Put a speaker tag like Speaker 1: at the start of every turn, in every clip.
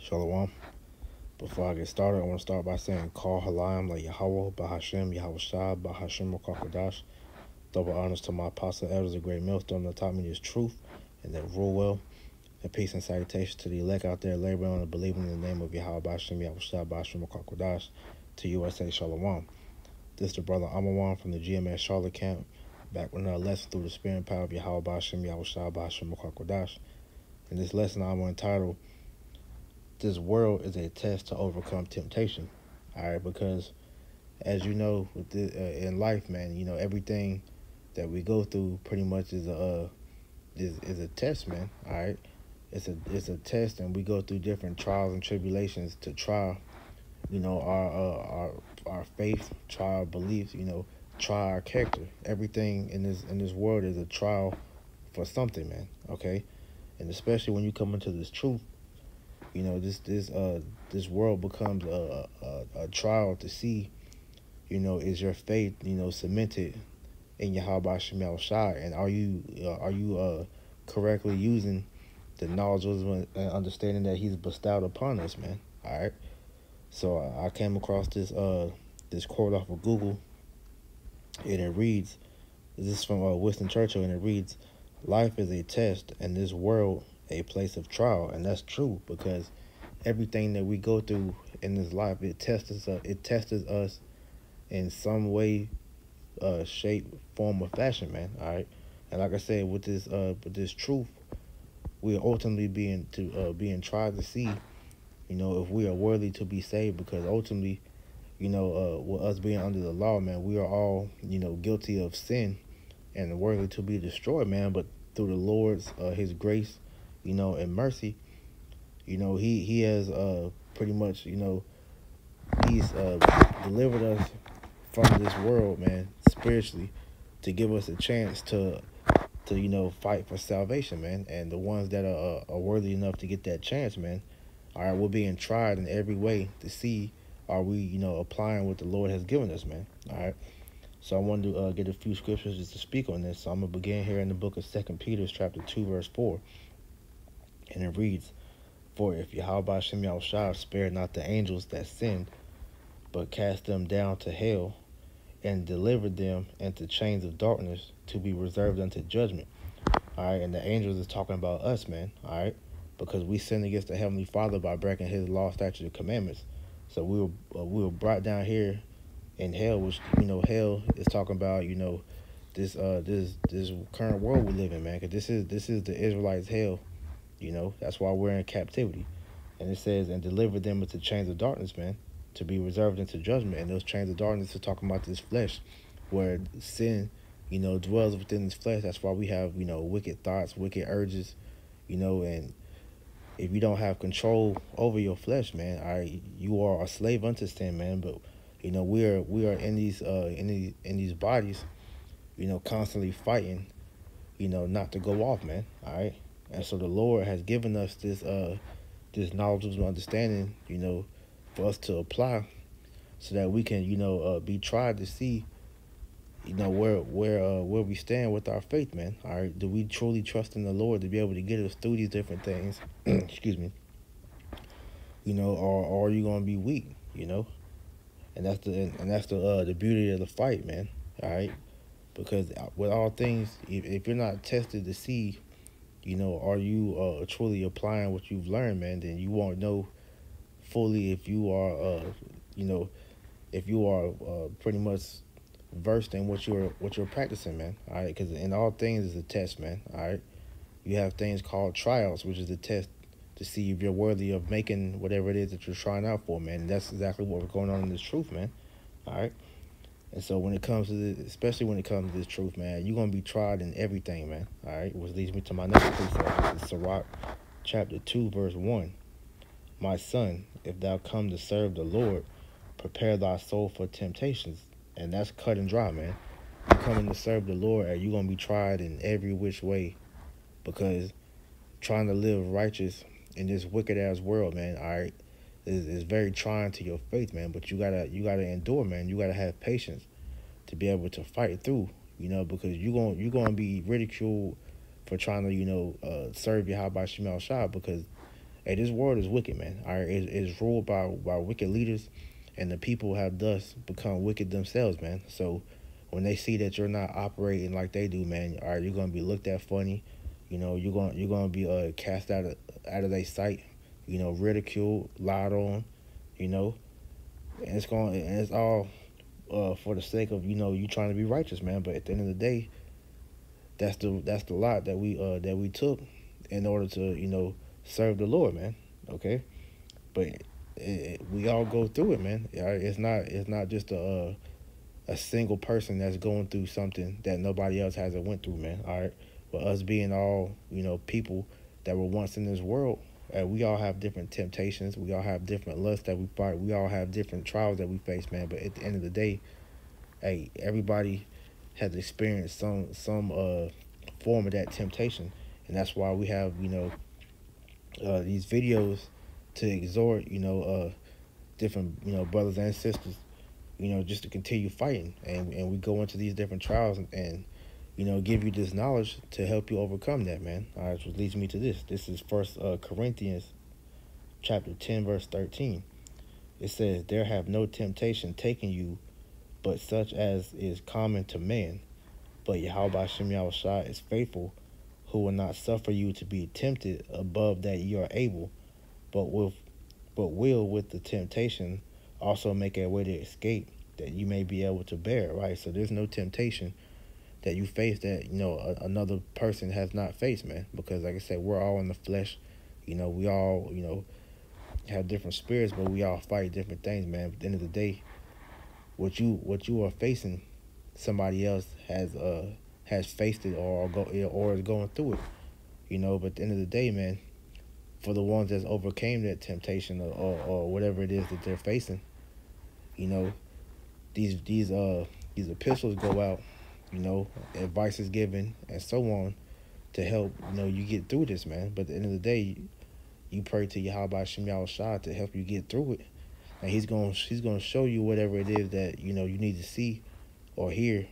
Speaker 1: Shalom. Before I get started, I want to start by saying Call Halayim La Yahweh, Bahashem, Yahweh Shah, Bahashem Kodash. Double honors to my apostle elders, a great millstone that taught me this truth and that rule well. And peace and salutations to the elect out there laboring and believing in the name of Yahweh, Bahashem, Yahweh Shah, Bahashem Kodash. To USA, Shalom. This is the brother Amawan from the GMS Charlotte Cant, back with another lesson through the spirit and power of Yahweh, Bahashem, Yahweh Shah, Bahashem Kodash. In this lesson, I'm entitled, This World is a Test to Overcome Temptation. All right, because as you know, with in life, man, you know, everything that we go through pretty much is a test, man. All right, it's a test, and we go through different trials and tribulations to try, you know, our faith, try our beliefs, you know, try our character. Everything in this world is a trial for something, man. Okay, and especially when you come into this truth, you know, this world becomes a trial to see, you know, is your faith, you know, cemented in Yahweh Shem Shai, and are you correctly using the knowledge and understanding that He's bestowed upon us, man. All right. So I came across this quote off of Google, and it reads, this is from Winston Churchill, and it reads, "Life is a test, and this world a place of trial." And that's true, because everything that we go through in this life, it tests us in some way, shape, form, or fashion, man. All right. And like I said, with this truth, we are ultimately being tried to see, you know, if we are worthy to be saved, because ultimately, you know, with us being under the law, man, we are all, you know, guilty of sin and worthy to be destroyed, man. But through the Lord's His grace, you know, and mercy, you know, He has pretty much, you know, He's delivered us from this world, man, spiritually, to give us a chance to you know, fight for salvation, man. And the ones that are worthy enough to get that chance, man, all right, we're being tried in every way to see, are we, you know, applying what the Lord has given us, man. All right. So I wanted to get a few scriptures just to speak on this. So I'm going to begin here in the book of 2 Peter, chapter 2, verse 4. And it reads, "For if Yahweh Shem Yahushua spared not the angels that sinned, but cast them down to hell, and delivered them into chains of darkness to be reserved unto judgment." All right, and the angels is talking about us, man. All right, because we sinned against the Heavenly Father by breaking His law, statutes, and commandments. So we were brought down here in hell, which, you know, hell is talking about, you know, this current world we live in, man. Because this is the Israelites' hell. You know, that's why we're in captivity. And it says, "And deliver them into chains of darkness, man, to be reserved into judgment." And those chains of darkness are talking about this flesh, where sin, you know, dwells within this flesh. That's why we have, you know, wicked thoughts, wicked urges, you know. And if you don't have control over your flesh, man, all right, you are a slave unto sin, man. But, you know, we are in these bodies, you know, constantly fighting, you know, not to go off, man. All right. And so the Lord has given us this knowledge and understanding, you know, for us to apply, so that we can, you know, be tried to see, you know, where we stand with our faith, man. All right, do we truly trust in the Lord to be able to get us through these different things? Excuse me. You know, or are you gonna be weak? You know, and that's the beauty of the fight, man. All right, because with all things, if you're not tested to see, you know, are you truly applying what you've learned, man, then you won't know fully if you are, you know, if you are pretty much versed in what you're practicing, man. All right, because in all things is a test, man. All right, you have things called trials, which is a test to see if you're worthy of making whatever it is that you're trying out for, man. And that's exactly what's going on in this truth, man. All right. And so when it comes to this, especially when it comes to this truth, man, you're going to be tried in everything, man. All right, which leads me to my next precept. This is Sirach chapter 2, verse 1. "My son, if thou come to serve the Lord, prepare thy soul for temptations." And that's cut and dry, man. You coming to serve the Lord, and you're going to be tried in every which way, because trying to live righteous in this wicked-ass world, man, all right, is very trying to your faith, man. But you gotta endure, man. You gotta have patience to be able to fight through, you know, because you're gonna be ridiculed for trying to, you know, serve Yahweh Shemel Shah, because Hey, this world is wicked, man. All right, it's ruled by wicked leaders, and the people have thus become wicked themselves, man. So when they see that you're not operating like they do, man, all right, you're gonna be looked at funny. You're gonna be cast out of their sight. Ridiculed, lied on. You know, and it's all for the sake of you trying to be righteous, man. But at the end of the day, that's the lot that we took in order to serve the Lord, man. Okay, but we all go through it, man. All right? It's not just a single person that's going through something that nobody else hasn't went through, man. All right, but us being all people that were once in this world, we all have different temptations. We all have different lusts that we fight. We all have different trials that we face, man. But at the end of the day, hey, everybody has experienced some form of that temptation, and that's why we have these videos to exhort different brothers and sisters just to continue fighting, and we go into these different trials and give you this knowledge to help you overcome that, man. All right, which leads me to this. This is First Corinthians chapter 10 verse 13. It says, "There have no temptation taken you but such as is common to man. But Yahweh Shem Yahushua is faithful, who will not suffer you to be tempted above that you are able, but will with the temptation also make a way to escape, that you may be able to bear." Right. So there's no temptation that you face that another person has not faced, man. Because like I said, we're all in the flesh. We all have different spirits, but we all fight different things, man. At the end of the day, what you are facing, somebody else has faced it or is going through it. But at the end of the day, man, for the ones that's overcame that temptation or whatever it is that they're facing, these epistles go out, advice is given and so on to help you get through this, man. But at the end of the day, you pray to Yahweh Shem Yahushua to help you get through it, and he's gonna show you whatever it is that you need to see or hear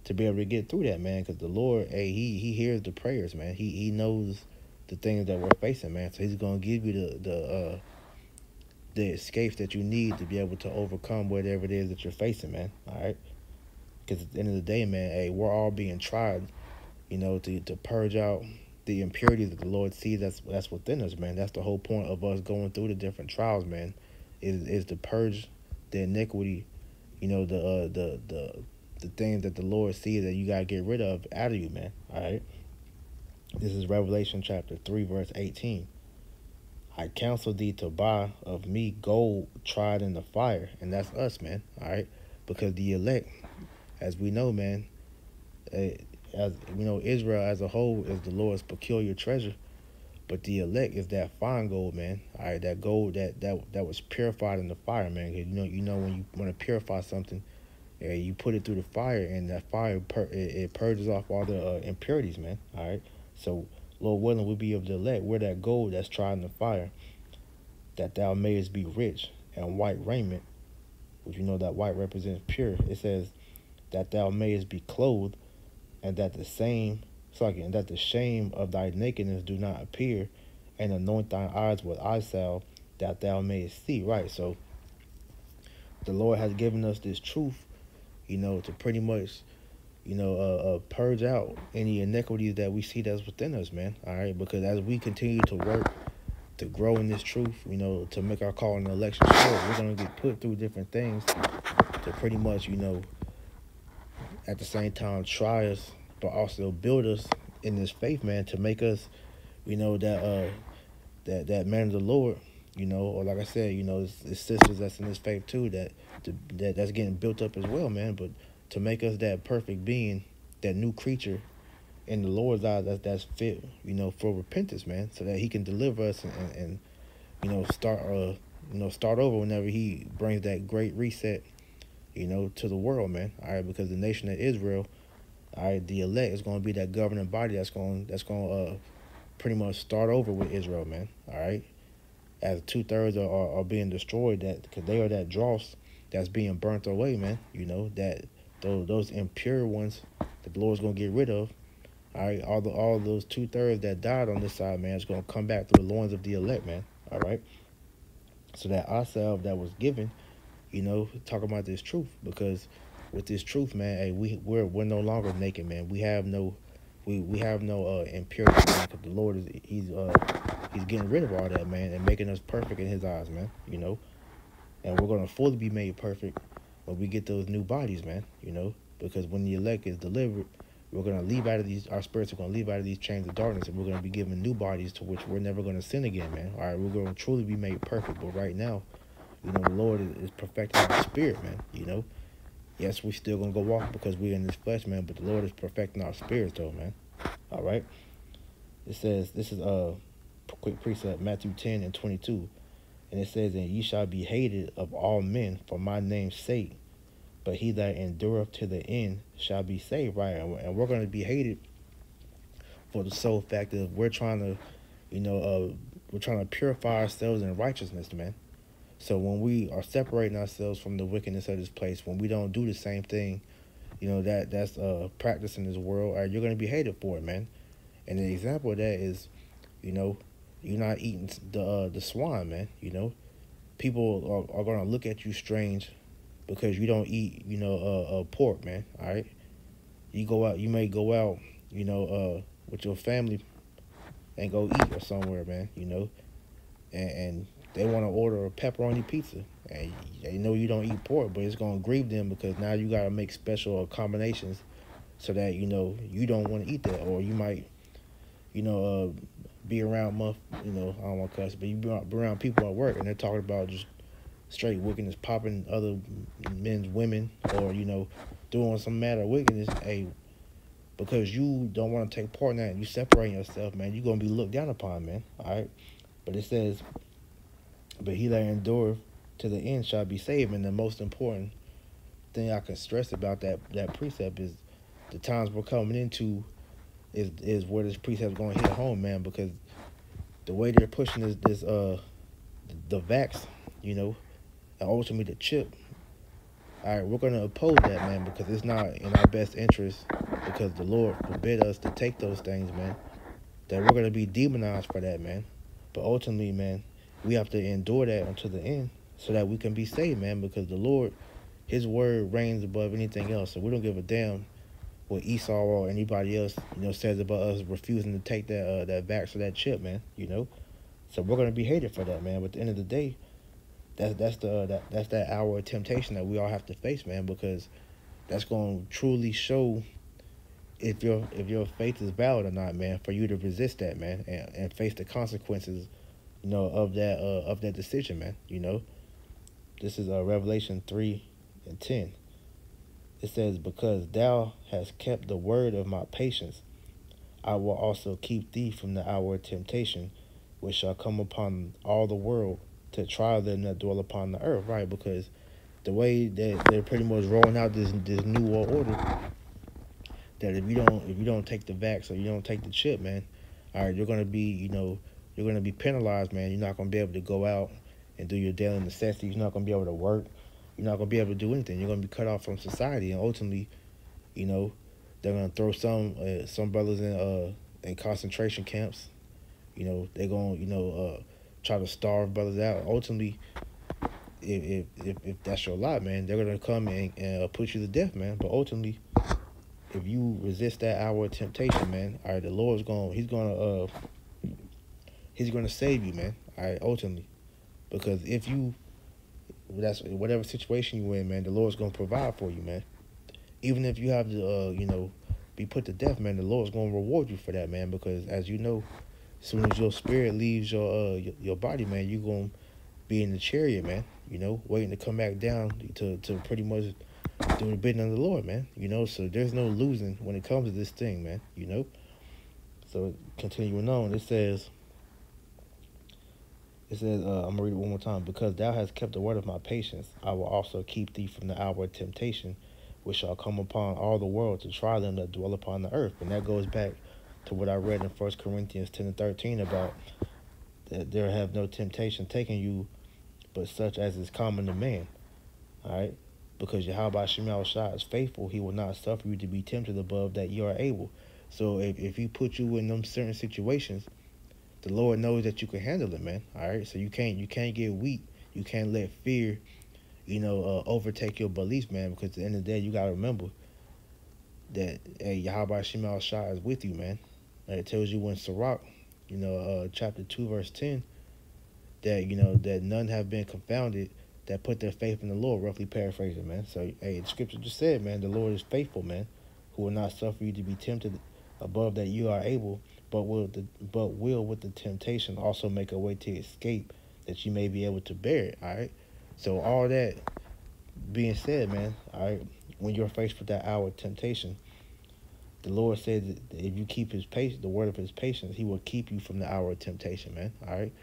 Speaker 1: to be able to get through that, man. Because the Lord, hey, he hears the prayers, man. He knows the things that we're facing, man. So he's gonna give you the escapes that you need to be able to overcome whatever it is that you're facing, man. All right. Because at the end of the day, man, hey, we're all being tried, to purge out the impurities that the Lord sees that's within us, man. That's the whole point of us going through the different trials, man, is to purge the iniquity, the things that the Lord sees that you gotta get rid of out of you, man. All right. This is Revelation chapter 3, verse 18. "I counsel thee to buy of me gold tried in the fire," and that's us, man. All right, because the elect, as we know, man, as Israel as a whole is the Lord's peculiar treasure, but the elect is that fine gold, man. All right, that gold that was purified in the fire, man. Cause when you want to purify something, you put it through the fire, and that fire it purges off all the impurities, man. All right, so Lord willing, we be of the elect. We're that gold that's tried in the fire, that thou mayest be rich, and white raiment, which that white represents pure. It says that thou mayest be clothed, and that the shame of thy nakedness do not appear, and anoint thine eyes with eye salve, that thou mayest see. Right. So the Lord has given us this truth, to pretty much, purge out any iniquities that we see that's within us, man. All right. Because as we continue to work to grow in this truth, to make our call in the election sure, we're going to get put through different things to pretty much, at the same time try us, but also build us in this faith, man, to make us, that man of the Lord, or like I said, it's sisters that's in this faith too, that's getting built up as well, man. But to make us that perfect being, that new creature in the Lord's eyes, that's fit, for repentance, man, so that he can deliver us and start over whenever he brings that great reset, to the world, man. All right, because the nation of Israel, all right, the elect is going to be that governing body that's going pretty much start over with Israel, man. All right, as 2/3 are being destroyed, because they are that dross that's being burnt away, man. That those impure ones that the Lord's going to get rid of. All right, all those 2/3 that died on this side, man, is gonna come back through the loins of the elect, man. All right, so that ourselves that was given, talk about this truth, because with this truth, man, hey, we're no longer naked, man. We have no impurity, man, because the Lord is he's getting rid of all that, man, and making us perfect in His eyes, man. And we're gonna fully be made perfect when we get those new bodies, man. Because when the elect is delivered, we're gonna leave out of these. Our spirits are gonna leave out of these chains of darkness, and we're gonna be given new bodies to which we're never gonna sin again, man. All right, we're gonna truly be made perfect. But right now, the Lord is perfecting our spirit, man. Yes, we still gonna go walk because we're in this flesh, man. But the Lord is perfecting our spirits, though, man. All right. It says this is quick precept, Matthew 10:22, and it says, "And ye shall be hated of all men for my name's sake, but he that endureth to the end shall be saved." Right, and we're gonna be hated for the sole fact that we're trying to, we're trying to purify ourselves in righteousness, man. So when we are separating ourselves from the wickedness of this place, when we don't do the same thing, that's practice in this world, you're going to be hated for it, man. And the example of that is, you're not eating the swine, man. People are going to look at you strange because you don't eat, pork, man. All right, you may go out, with your family and go eat or somewhere, man. And they want to order a pepperoni pizza, and they know you don't eat pork, but it's gonna grieve them because now you gotta make special combinations so that you don't want to eat that, or you might be around I don't want to cuss, but you be around people at work and they're talking about just straight wickedness, popping other men's women, or doing some matter of wickedness. Hey, because you don't want to take part in that, and you separate yourself, man, you're gonna be looked down upon, man. All right, but it says, "But he that endureth to the end shall be saved." And the most important thing I can stress about that precept is the times we're coming into is where this precept is going to hit home, man. Because the way they're pushing the vax, and ultimately the chip. All right, we're going to oppose that, man, because it's not in our best interest. Because the Lord forbid us to take those things, man. That we're going to be demonized for that, man. But ultimately, man, we have to endure that until the end so that we can be saved, man, because the Lord, His word reigns above anything else. So we don't give a damn what Esau or anybody else, says about us refusing to take that vax or that chip, man. So we're gonna be hated for that, man. But at the end of the day, that's that hour of temptation that we all have to face, man, because that's gonna truly show if your faith is valid or not, man. For you to resist that, man, and face the consequences, of that decision, man. This is Revelation 3:10. It says, "Because thou hast kept the word of my patience, I will also keep thee from the hour of temptation, which shall come upon all the world to try them that dwell upon the earth." Right, because the way that they're pretty much rolling out this new world order, that if you don't take the vax or you don't take the chip, man, all right, you're gonna be penalized, man. You're not gonna be able to go out and do your daily necessities. You're not gonna be able to work. You're not gonna be able to do anything. You're gonna be cut off from society, and ultimately, they're gonna throw some brothers in concentration camps. They're gonna try to starve brothers out. Ultimately, if that's your lot, man, they're gonna come and put you to death, man. But ultimately, if you resist that hour of temptation, man, all right, the Lord's He's gonna save you, man. All right, ultimately, because that's whatever situation you're in, man, the Lord's gonna provide for you, man. Even if you have to, be put to death, man, the Lord's gonna reward you for that, man. Because as you know, as soon as your spirit leaves your body, man, you're gonna be in the chariot, man. Waiting to come back down to pretty much do the bidding of the Lord, man. So there's no losing when it comes to this thing, man. So continuing on, it says, I'm going to read it one more time. "Because thou hast kept the word of my patience, I will also keep thee from the hour of temptation, which shall come upon all the world to try them that dwell upon the earth." And that goes back to what I read in 1 Corinthians 10:13 about that there have no temptation taken you but such as is common to man. All right? Because Yahweh Shema Shah is faithful, He will not suffer you to be tempted above that you are able. So if he put you in them certain situations, the Lord knows that you can handle it, man. All right. So you can't get weak. You can't let fear, overtake your beliefs, man. Because at the end of the day, you gotta remember that Yahweh Shema Shah is with you, man. It tells you in Sirach, chapter 2, verse 10, that that none have been confounded that put their faith in the Lord. Roughly paraphrasing, man. So the scripture just said, man, the Lord is faithful, man, who will not suffer you to be tempted above that you are able, but will with the temptation also make a way to escape that you may be able to bear it. All right. So all that being said, man, all right, when you're faced with that hour of temptation, the Lord said that if you keep his patience, the word of his patience, he will keep you from the hour of temptation, man. All right.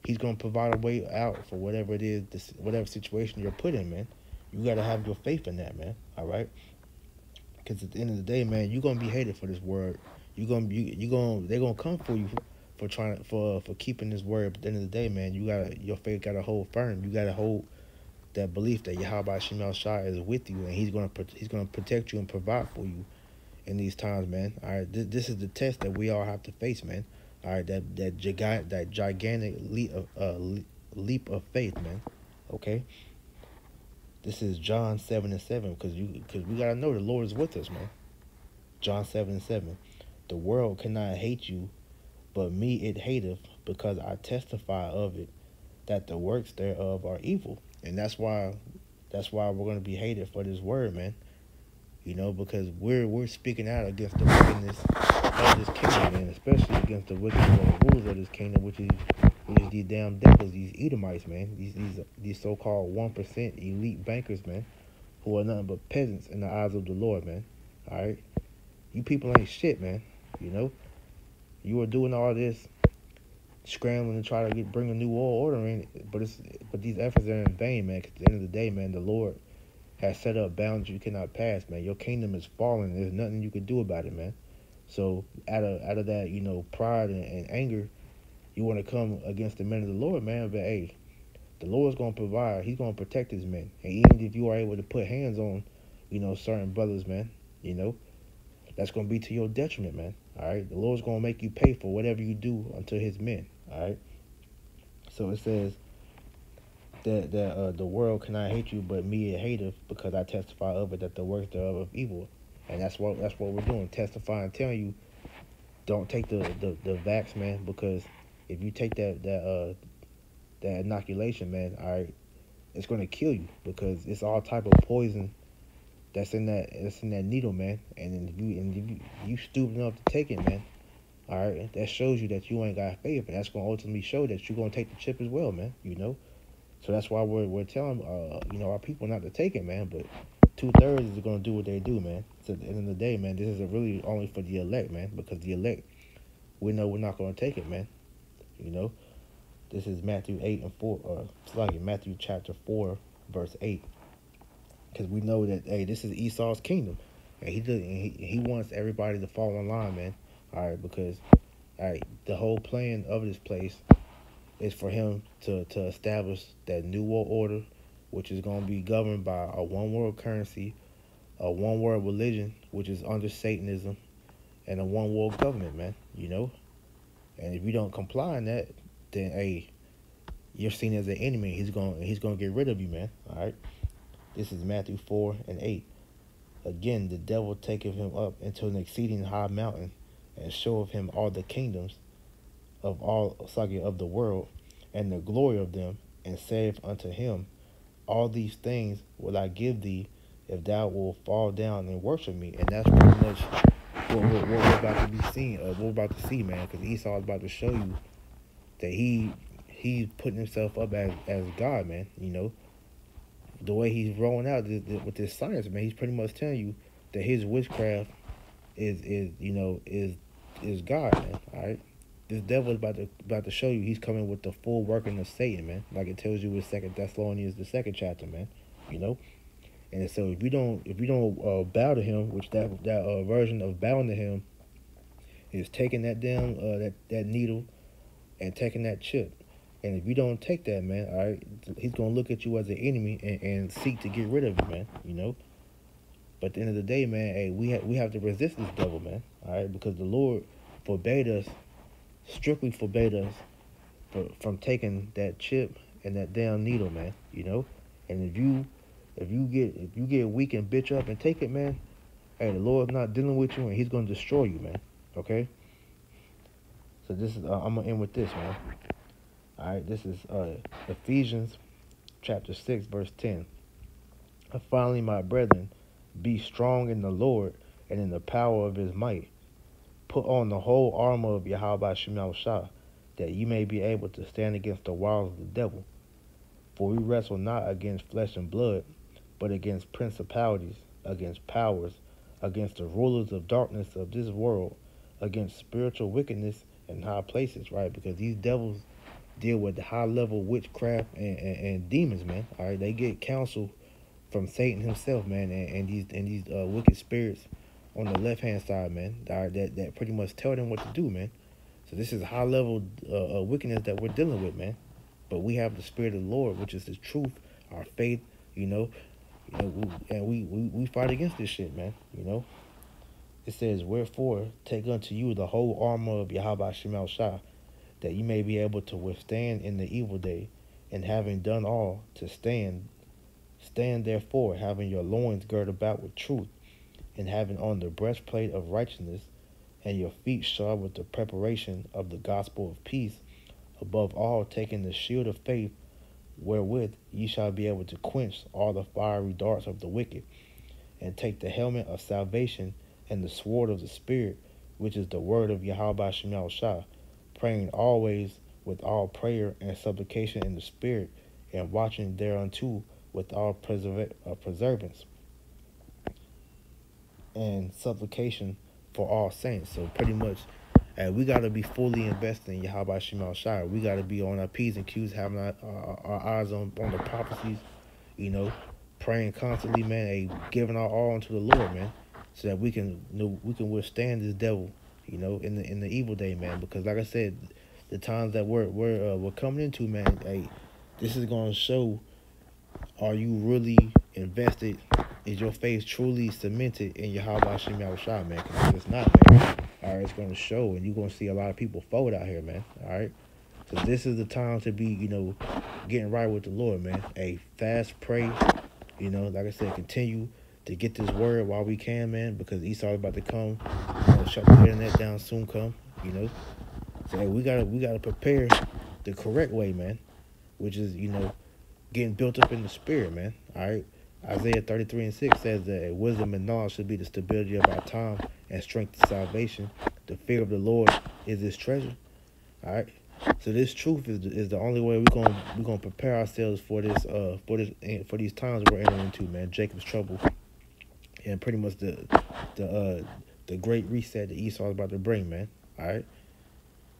Speaker 1: He's going to provide a way out for whatever it is, whatever situation you're put in, man. You got to have your faith in that, man. All right. Because at the end of the day, man, you're going to be hated for this word. They're going to come for you for trying, for keeping this word. But at the end of the day, man, your faith got to hold firm. You got to hold that belief that Yahweh Shema Shah is with you, and he's going to protect you and provide for you in these times, man. All right, this is the test that we all have to face, man. All right, that gigantic leap of faith, man. Okay, this is John 7:7, because we gotta know the Lord is with us, man. John 7:7, the world cannot hate you, but me it hateth, because I testify of it that the works thereof are evil, and that's why we're gonna be hated for this word, man. Because we're speaking out against the wickedness of this kingdom, and especially against the wickedness of the rulers of this kingdom, which is these damn devils, these Edomites, man. These so-called 1% elite bankers, man, who are nothing but peasants in the eyes of the Lord, man. All right, you people ain't shit, man. You are doing all this scrambling to try to bring a new world order in, but these efforts are in vain, man. 'Cause at the end of the day, man, the Lord has set up boundaries you cannot pass, man. Your kingdom is falling. There's nothing you can do about it, man. So out of that, pride and anger, you want to come against the men of the Lord, man. But hey, the Lord's gonna provide. He's gonna protect his men. And even if you are able to put hands on, certain brothers, man, that's gonna be to your detriment, man. All right. The Lord's gonna make you pay for whatever you do unto his men. All right. So it says that the world cannot hate you, but me it hateth, because I testify of it that the works thereof of evil. And that's what we're doing, testifying, telling you, don't take the vax, man, because if you take that inoculation, man, all right, it's gonna kill you, because it's all type of poison that's in that needle, man. And if you stupid enough to take it, man, all right, that shows you that you ain't got faith, and that's gonna ultimately show that you're gonna take the chip as well, man. So that's why we're telling our people not to take it, man. But 2/3 is gonna do what they do, man. So at the end of the day, man, this is really only for the elect, man, because the elect, we know we're not gonna take it, man. This is Matthew 8:4, Matthew chapter 4, verse 8, because we know that this is Esau's kingdom, and he wants everybody to fall in line, man. All right, because the whole plan of this place is for him to establish that new world order, which is going to be governed by a one world currency, a one world religion, which is under Satanism, and a one world government, man. And if you don't comply in that, then you're seen as an enemy. He's gonna get rid of you, man. All right. This is Matthew 4:8. Again, the devil taketh him up into an exceeding high mountain, and showeth him all the kingdoms of the world, and the glory of them, and saith unto him, all these things will I give thee, if thou wilt fall down and worship me. And that's pretty much what we're about to be seeing, what we're about to see, man. Because Esau is about to show you that he's putting himself up as God, man. The way he's rolling out with this science, man. He's pretty much telling you that his witchcraft is God, man. All right. This devil is about to show you he's coming with the full working of Satan, man. Like it tells you in 2 Thessalonians, the 2nd chapter, man. And so if you don't bow to him, which that version of bowing to him is taking that down that needle and taking that chip. And if you don't take that, man, all right, he's gonna look at you as an enemy and seek to get rid of you, man. But at the end of the day, man, hey, we have to resist this devil, man. All right, because the Lord forbade us, strictly forbade us from taking that chip and that damn needle, man. You know, and if you get weak and bitch up and take it, man, hey, the Lord's not dealing with you, and He's gonna destroy you, man. Okay. So this is I'm gonna end with this, man. All right, this is Ephesians chapter 6, verse 10. Finally, my brethren, be strong in the Lord and in the power of His might. Put on the whole armor of Yahweh Shemel Shah, that ye may be able to stand against the wiles of the devil. For we wrestle not against flesh and blood, but against principalities, against powers, against the rulers of darkness of this world, against spiritual wickedness in high places, right? Because these devils deal with high level witchcraft and demons, man. All right, they get counsel from Satan himself, man, and these wicked spirits on the left hand side, man. All right, that pretty much tell them what to do, man. So this is high level wickedness that we're dealing with, man. But we have the Spirit of the Lord, which is the truth, our faith, you know, and we fight against this shit, man. You know, it says, "Wherefore take unto you the whole armor of Yahweh Shemel Shah, that you may be able to withstand in the evil day, and having done all to stand, stand therefore, having your loins girded about with truth, and having on the breastplate of righteousness, and your feet shod with the preparation of the gospel of peace, above all taking the shield of faith, wherewith ye shall be able to quench all the fiery darts of the wicked, and take the helmet of salvation and the sword of the Spirit, which is the word of Yahweh Shemel Shah, praying always with all prayer and supplication in the Spirit, and watching thereunto with all preservance and supplication for all saints. So pretty much, we got to be fully invested in Yahweh Shemel Shai. We got to be on our P's and Q's, having our eyes on the prophecies, you know, praying constantly, man, giving our all unto the Lord, man, so that we can withstand this devil, you know, in the evil day, man. Because like I said, the times that we're coming into, man, this is gonna show, are you really invested? Is your faith truly cemented in Yahweh Shemel Shah, man? Because if it's not, man, all right, it's going to show, and you're going to see a lot of people fold out here, man. All right, so this is the time to be, you know, getting right with the Lord, man. Fast, pray, you know, like I said, continue to get this word while we can, man, because Esau's about to come, you know, shut the internet down, soon come, you know. So we gotta prepare the correct way, man, which is, you know, getting built up in the spirit, man. All right. Isaiah 33:6 says that wisdom and knowledge should be the stability of our time, and strength of salvation. The fear of the Lord is His treasure. All right. So this truth is the only way we're gonna prepare ourselves for these times we're entering into, man. Jacob's trouble, and pretty much the great reset that Esau is about to bring, man. All right.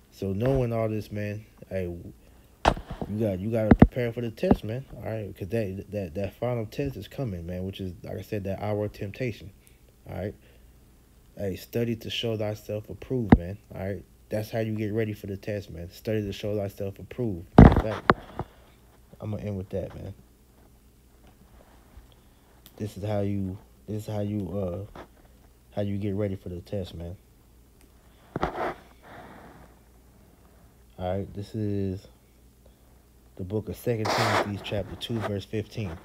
Speaker 1: So knowing all this, man, you got to prepare for the test, man. All right, because that final test is coming, man. Which is, like I said, that hour of temptation. All right. Study to show thyself approved, man. All right, that's how you get ready for the test, man. Study to show thyself approved. I'm gonna end with that, man. This is how you get ready for the test, man. All right, this is the book of 2 Timothy, chapter 2, verse 15.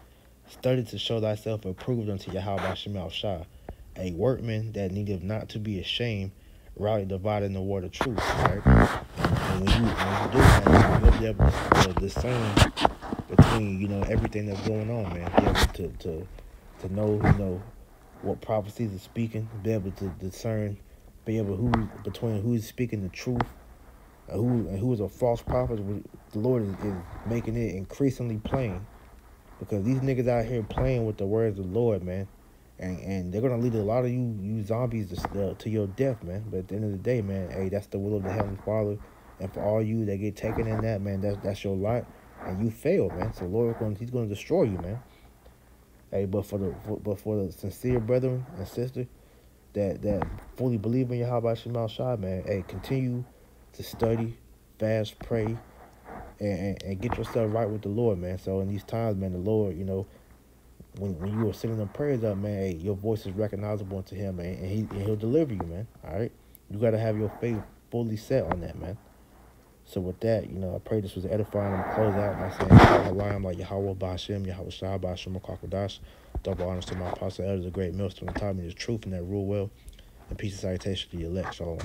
Speaker 1: Study to show thyself approved unto Yahweh Shemel Shah, a workman that needeth not to be ashamed, rightly dividing the word of truth. Right? And when you do that, you'll be able to discern between, you know, everything that's going on, man. Be able to know, you know, what prophecies are speaking. Be able to discern, between who's speaking the truth, who is a false prophet. The Lord is making it increasingly plain, because these niggas out here playing with the words of the Lord, man, and they're gonna lead a lot of you zombies to your death, man. But at the end of the day, man, that's the will of the Heavenly Father, and for all you that get taken in that, man, that's your lot, and you fail, man. So Lord, He's gonna destroy you, man. But for the sincere brethren and sister that fully believe in Yahweh Shemel Shah, man, continue to study, fast, pray, and get yourself right with the Lord, man. So in these times, man, the Lord, you know, when you are sending them prayers up, man, hey, your voice is recognizable to him, man, and he'll deliver you, man. All right, you gotta have your faith fully set on that, man. So with that, I pray this was edifying. I'm close out by saying, I'm like Yahweh Ba'Hashem, Yahweh Shah Ba'Hashem Kwakadash. Double honors to my apostle elders, a great millstone, taught me the truth and that rule well. And peace and salutation to the elect. Shalom.